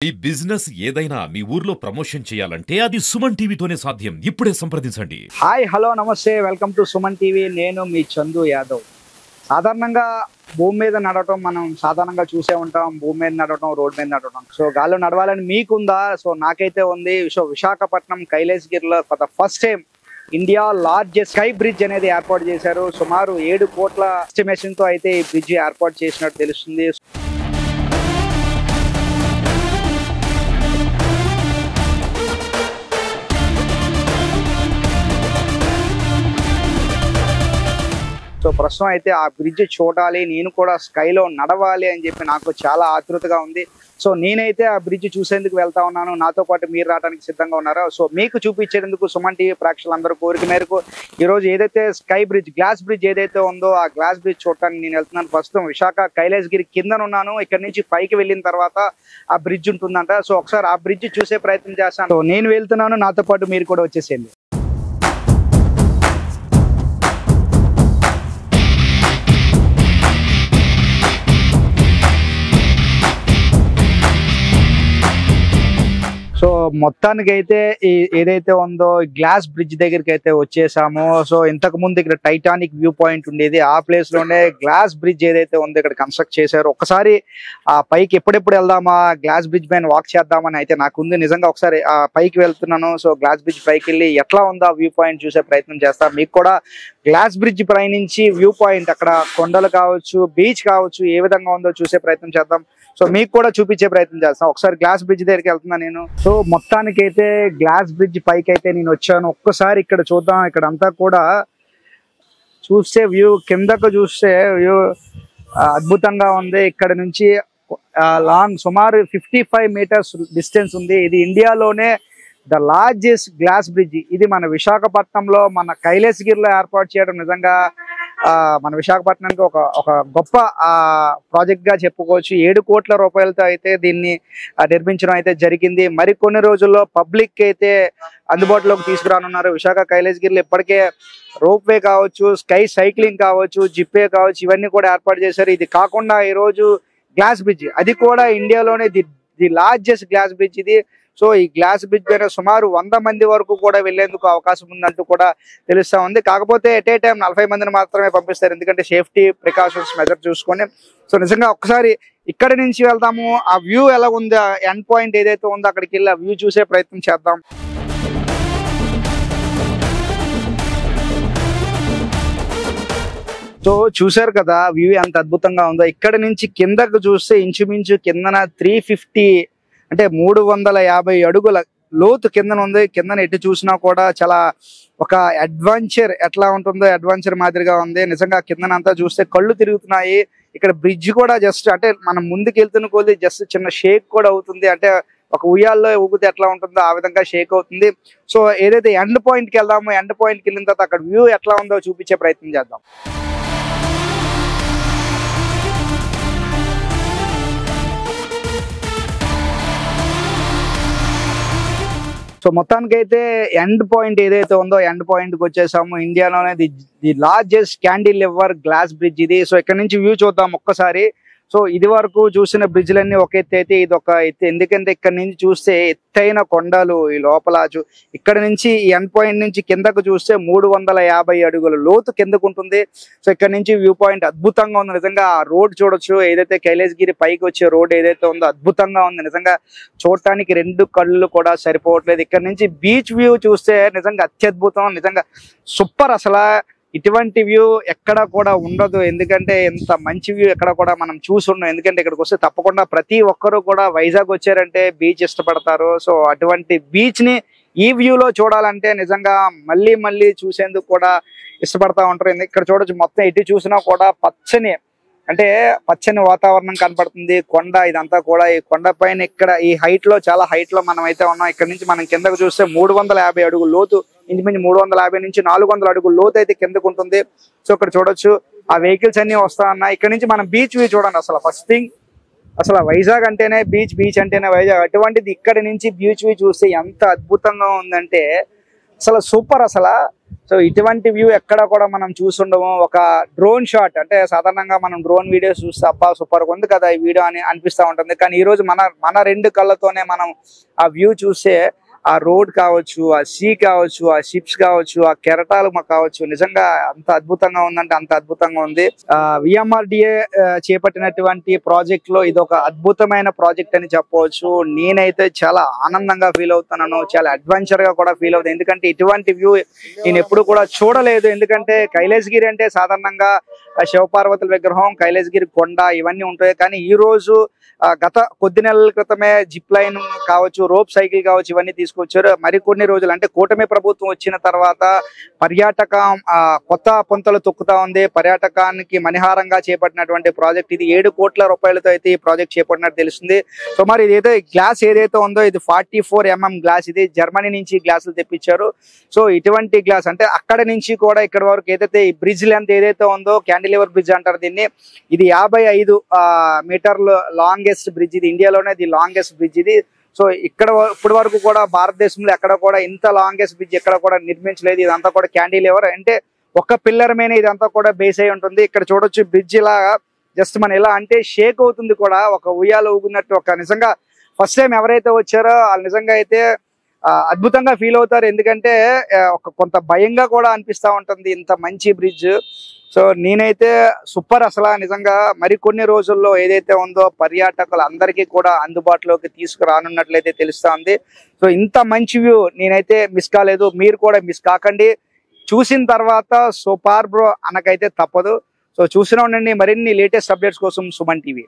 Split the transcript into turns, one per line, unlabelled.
ఈ బిజినెస్ ఏదైనా మీ ఊర్లో ప్రమోషన్ చేయాలంటే అది సుమన్ టీవీతోనే సాధ్యం. ఇప్పుడే సంప్రదించండి.
హాయ్ హలో నమస్తే, వెల్కమ్ టు సుమన్ టీవీ. నేను మీ చందు యాదవ్. సాధారణంగా భూమి మీద నడవటం మనం సాధారణంగా చూసే ఉంటాం. భూమి మీద నడవటం, రోడ్ మీద నడవటం. సో గాల్లో నడవాలని మీకుందా? సో నాకైతే ఉంది. సో విశాఖపట్నం కైలాసగిరిలో for the first time India largest sky bridge అనేది ఏర్పాటు చేశారు. సుమారు 7 కోట్ల ఎస్టిమేషన్ తో అయితే ఈ బ్రిడ్జ్ ఏర్పాటు చేసినట్టు తెలుస్తుంది. సో ప్రస్తుతం అయితే ఆ బ్రిడ్జ్ చూడాలి, నేను కూడా స్కైలో నడవాలి అని చెప్పి నాకు చాలా ఆతృతగా ఉంది. సో నేనైతే ఆ బ్రిడ్జ్ చూసేందుకు వెళ్తా ఉన్నాను. నాతో పాటు మీరు రావడానికి సిద్ధంగా ఉన్నారో సో మీకు చూపించేందుకు సుమన్ టీవీ ప్రేక్షకులందరూ కోరిక మేరకు ఈరోజు ఏదైతే స్కై బ్రిడ్జ్, గ్లాస్ బ్రిడ్జ్ ఏదైతే ఉందో ఆ గ్లాస్ బ్రిడ్జ్ చూడటానికి నేను వెళ్తున్నాను. ప్రస్తుతం విశాఖ కైలాసగిరి కింద ఉన్నాను. ఇక్కడ నుంచి పైకి వెళ్ళిన తర్వాత ఆ బ్రిడ్జ్ ఉంటుందంట. సో ఒకసారి ఆ బ్రిడ్జ్ చూసే ప్రయత్నం చేస్తాను. సో నేను వెళ్తున్నాను, నాతో పాటు మీరు కూడా వచ్చేసేయండి. సో మొత్తానికి అయితే ఏదైతే ఉందో గ్లాస్ బ్రిడ్జ్ దగ్గరికి అయితే వచ్చేసాము. సో ఇంతకు ముందు ఇక్కడ టైటానిక్ వ్యూ పాయింట్ ఉండేది. ఆ ప్లేస్ లోనే గ్లాస్ బ్రిడ్జ్ ఏదైతే ఉందో ఇక్కడ కన్స్ట్రక్ట్ చేశారు. ఒకసారి ఆ పైకి ఎప్పుడెప్పుడు వెళ్దామా, గ్లాస్ బ్రిడ్జ్ పైన వాక్ చేద్దామని అయితే నాకు ఉంది. నిజంగా ఒకసారి ఆ పైకి వెళ్తున్నాను. సో గ్లాస్ బ్రిడ్జ్ పైకి వెళ్ళి ఎట్లా ఉందో వ్యూ పాయింట్ చూసే ప్రయత్నం చేస్తాను. మీకు కూడా గ్లాస్ బ్రిడ్జ్ పై నుంచి వ్యూ పాయింట్, అక్కడ కొండలు కావచ్చు, బీచ్ కావచ్చు, ఏ విధంగా ఉందో చూసే ప్రయత్నం చేద్దాం. సో మీకు కూడా చూపించే ప్రయత్నం చేస్తాం. ఒకసారి గ్లాస్ బ్రిడ్జ్ దగ్గరికి వెళ్తున్నా నేను. సో మొత్తానికి అయితే గ్లాస్ బ్రిడ్జ్ పైకి అయితే నేను వచ్చాను. ఒక్కసారి ఇక్కడ చూద్దాం. ఇక్కడ అంతా కూడా చూస్తే వ్యూ, కిందకు చూస్తే వ్యూ అద్భుతంగా ఉంది. ఇక్కడ నుంచి లాంగ్ సుమారు 55 మీటర్స్ డిస్టెన్స్ ఉంది. ఇది ఇండియాలోనే ద లార్జెస్ట్ గ్లాస్ బ్రిడ్జ్. ఇది మన విశాఖపట్నంలో, మన కైలాసగిరిలో ఏర్పాటు చేయడం నిజంగా మన విశాఖపట్నానికి ఒక గొప్ప ప్రాజెక్ట్ గా చెప్పుకోవచ్చు. 7 కోట్ల రూపాయలతో అయితే దీన్ని నిర్మించడం అయితే జరిగింది. మరికొన్ని రోజుల్లో పబ్లిక్ అయితే అందుబాటులోకి తీసుకురానున్నారు. విశాఖ కైలాసగిరిలో ఇప్పటికే రోప్ వే కావచ్చు, స్కై సైక్లింగ్ కావచ్చు, జిప్ వే కావచ్చు, ఇవన్నీ కూడా ఏర్పాటు చేశారు. ఇది కాకుండా ఈరోజు గ్లాస్ బ్రిడ్జ్, అది కూడా ఇండియాలోనే ది లార్జెస్ట్ గ్లాస్ బ్రిడ్జ్ ఇది. సో ఈ గ్లాస్ బ్రిడ్జ్ పైన సుమారు 100 మంది వరకు కూడా వెళ్లేందుకు అవకాశం ఉందంటూ కూడా తెలుస్తా ఉంది. కాకపోతే ఎట్ ఏ టైం 40 మందిని మాత్రమే పంపిస్తారు, ఎందుకంటే సేఫ్టీ ప్రికాషన్స్ మెజర్ చూసుకొని. సో నిజంగా ఒకసారి ఇక్కడ నుంచి వెళ్దాము. ఆ వ్యూ ఎలా ఉందో, ఎండ్ పాయింట్ ఏదైతే ఉందో అక్కడికి వెళ్ళి ఆ వ్యూ చూసే ప్రయత్నం చేద్దాం. సో చూసారు కదా వ్యూ ఎంత అద్భుతంగా ఉందో. ఇక్కడ నుంచి కిందకు చూస్తే ఇంచుమించు కిందన 350 అంటే 350 అడుగుల లోతు కిందన ఉంది. కిందన ఎటు చూసినా కూడా చాలా ఒక అడ్వెంచర్, ఎట్లా ఉంటుందో అడ్వెంచర్ మాదిరిగా ఉంది. నిజంగా కిందనంతా చూస్తే కళ్ళు తిరుగుతున్నాయి. ఇక్కడ బ్రిడ్జ్ కూడా జస్ట్ అంటే మనం ముందుకు వెళ్తున్న కొద్ది జస్ట్ చిన్న షేక్ కూడా అవుతుంది. అంటే ఒక ఉయ్యాల్లో ఊగితే ఎట్లా ఉంటుందో ఆ విధంగా షేక్ అవుతుంది. సో ఏదైతే ఎండ్ పాయింట్ కి వెళ్దామో, ఎండ్ పాయింట్ కి వెళ్ళిన తర్వాత అక్కడ వ్యూ ఎట్లా ఉందో చూపించే ప్రయత్నం చేద్దాం. సో మొత్తానికి అయితే ఎండ్ పాయింట్ ఏదైతే ఉందో ఎండ్ పాయింట్ కి వచ్చేసాము. ఇండియాలోనే ది లార్జెస్ట్ క్యాండిలివర్ గ్లాస్ బ్రిడ్జ్ ఇది. సో ఇక్కడ నుంచి వ్యూ చూద్దాం ఒక్కసారి. సో ఇది వరకు చూసిన బ్రిడ్జ్లన్నీ ఒక ఎత్తు అయితే ఇది ఒక ఎత్తు. ఎందుకంటే ఇక్కడ నుంచి చూస్తే ఎత్తైన కొండలు ఈ లోపల. ఇక్కడ నుంచి ఈ ఎండ్ పాయింట్ నుంచి కిందకు చూస్తే 350 అడుగుల లోతు కిందకు ఉంటుంది. సో ఇక్కడ నుంచి వ్యూ పాయింట్ అద్భుతంగా ఉంది. నిజంగా ఆ రోడ్ చూడొచ్చు. ఏదైతే కైలాసగిరి పైకి వచ్చే రోడ్ ఏదైతే ఉందో అద్భుతంగా ఉంది. నిజంగా చూడటానికి 2 కళ్ళు కూడా సరిపోవట్లేదు. ఇక్కడ నుంచి బీచ్ వ్యూ చూస్తే నిజంగా అత్యద్భుతం. నిజంగా సూపర్. అసలు ఇటువంటి వ్యూ ఎక్కడ కూడా ఉండదు. ఎందుకంటే ఎంత మంచి వ్యూ ఎక్కడ కూడా మనం చూసున్నాం. ఎందుకంటే ఇక్కడికి వస్తే తప్పకుండా ప్రతి ఒక్కరు కూడా వైజాగ్ వచ్చారంటే బీచ్ ఇష్టపడతారు. సో అటువంటి బీచ్ ని ఈ వ్యూలో చూడాలంటే నిజంగా మళ్ళీ మళ్ళీ చూసేందుకు కూడా ఇష్టపడతా ఉంటారు. ఇక్కడ చూడొచ్చు, మొత్తం ఎటు చూసినా కూడా పచ్చని వాతావరణం కనపడుతుంది. కొండ ఇదంతా కూడా ఈ కొండ పైన ఇక్కడ ఈ హైట్ లో, చాలా హైట్ లో మనం అయితే ఉన్నాం. ఇక్కడ నుంచి మనం కిందకు చూస్తే 350 అడుగుల లోతు, ఇంచుమించు 350 నుంచి 400 అడుగుల లోతు అయితే కిందకు ఉంటుంది. సో ఇక్కడ చూడొచ్చు ఆ వెహికల్స్ అన్ని వస్తా ఉన్నాయి. ఇక్కడ నుంచి మనం బీచ్ వ్యూ చూడండి. అసలు ఫస్ట్ థింగ్, అసలు వైజాగ్ అంటేనే బీచ్, బీచ్ అంటేనే వైజాగ్. అటువంటిది ఇక్కడ నుంచి బీచ్ వ్యూ చూస్తే ఎంత అద్భుతంగా ఉందంటే అసలు సూపర్. అసలు సో ఇటువంటి వ్యూ ఎక్కడ కూడా మనం చూసుండము. ఒక డ్రోన్ షాట్ అంటే సాధారణంగా మనం డ్రోన్ వీడియోస్ చూస్తే అబ్బా సూపర్ ఉంది కదా ఈ వీడియో అని అనిపిస్తూ ఉంటుంది. కానీ ఈ రోజు మన రెండు కళ్ళతోనే మనం ఆ వ్యూ చూస్తే ఆ రోడ్ కావచ్చు, ఆ సీ కావచ్చు, ఆ షిప్స్ కావచ్చు, ఆ కెరటాలు కావచ్చు, నిజంగా అంత అద్భుతంగా ఉందంటే అంత అద్భుతంగా ఉంది. విఎంఆర్డిఏ చేపట్టినటువంటి ప్రాజెక్ట్ లో ఇది ఒక అద్భుతమైన ప్రాజెక్ట్ అని చెప్పవచ్చు. నేనైతే చాలా ఆనందంగా ఫీల్ అవుతున్నాను, చాలా అడ్వెంచర్ గా కూడా ఫీల్ అవుతుంది. ఎందుకంటే ఇటువంటి వ్యూ నేను ఎప్పుడు కూడా చూడలేదు. ఎందుకంటే కైలాసగిరి అంటే సాధారణంగా శివపార్వతుల విగ్రహం, కైలాసగిరి కొండ ఇవన్నీ ఉంటాయి. కానీ ఈ రోజు గత కొద్ది నెలల క్రితమే జిప్ లైన్ కావచ్చు, రోప్ సైకిల్ కావచ్చు, ఇవన్నీ తీసుకొచ్చారు. మరికొన్ని రోజులు అంటే కూటమి ప్రభుత్వం వచ్చిన తర్వాత పర్యాటకం కొత్త పొంతలు తొక్కుతా ఉంది. పర్యాటకానికి మణిహారంగా చేపట్టినటువంటి ప్రాజెక్ట్ ఇది. 7 కోట్ల రూపాయలతో అయితే ఈ ప్రాజెక్ట్ చేపట్టినట్టు తెలుస్తుంది. సో మరి ఇదైతే గ్లాస్ ఏదైతే ఉందో ఇది 44 mm గ్లాస్. ఇది జర్మనీ నుంచి గ్లాసులు తెప్పించారు. సో ఇటువంటి గ్లాస్ అంటే అక్కడ నుంచి కూడా ఇక్కడ వరకు ఏదైతే ఈ బ్రిడ్జ్ లెంత్ ఏదైతే ఉందో క్యాండిలివర్ బ్రిడ్జ్ అంటారు దీన్ని. ఇది 55 మీటర్లు లాంగెస్ట్ బ్రిడ్జ్. ఇది ఇండియాలోనే ఇది లాంగెస్ట్ బ్రిడ్జ్ ఇది. సో ఇక్కడ ఇప్పటి వరకు కూడా భారతదేశంలో ఎక్కడ కూడా ఇంత లాంగెస్ట్ బ్రిడ్జ్ ఎక్కడ కూడా నిర్మించలేదు. ఇదంతా కూడా క్యాండిలివర్ అంటే ఒక పిల్లర్ మీద ఇదంతా కూడా బేస్ అయి ఉంటుంది. ఇక్కడ చూడొచ్చు బ్రిడ్జ్ ఇలా జస్ట్ మన ఇలా అంటే షేక్ అవుతుంది కూడా, ఒక ఉయ్యాల ఊగున్నట్టు. ఒక నిజంగా ఫస్ట్ టైం ఎవరైతే వచ్చారో వాళ్ళు నిజంగా అయితే అద్భుతంగా ఫీల్ అవుతారు. ఎందుకంటే ఒక కొంత భయంగా కూడా అనిపిస్తూ ఉంటుంది ఇంత మంచి బ్రిడ్జ్. సో నేనైతే సూపర్ అసలు నిజంగా మరికొన్ని రోజుల్లో ఏదైతే ఉందో పర్యాటకులు అందరికీ కూడా అందుబాటులోకి తీసుకురానున్నట్లయితే తెలుస్తా ఉంది. సో ఇంత మంచి వ్యూ నేనైతే మిస్ కాలేదు, మీరు కూడా మిస్ కాకండి. చూసిన తర్వాత సూపర్ బ్రో అనకైతే తప్పదు. సో చూస్తూనే ఉండండి మరిన్ని లేటెస్ట్ అప్డేట్స్ కోసం సుమన్ టీవీ.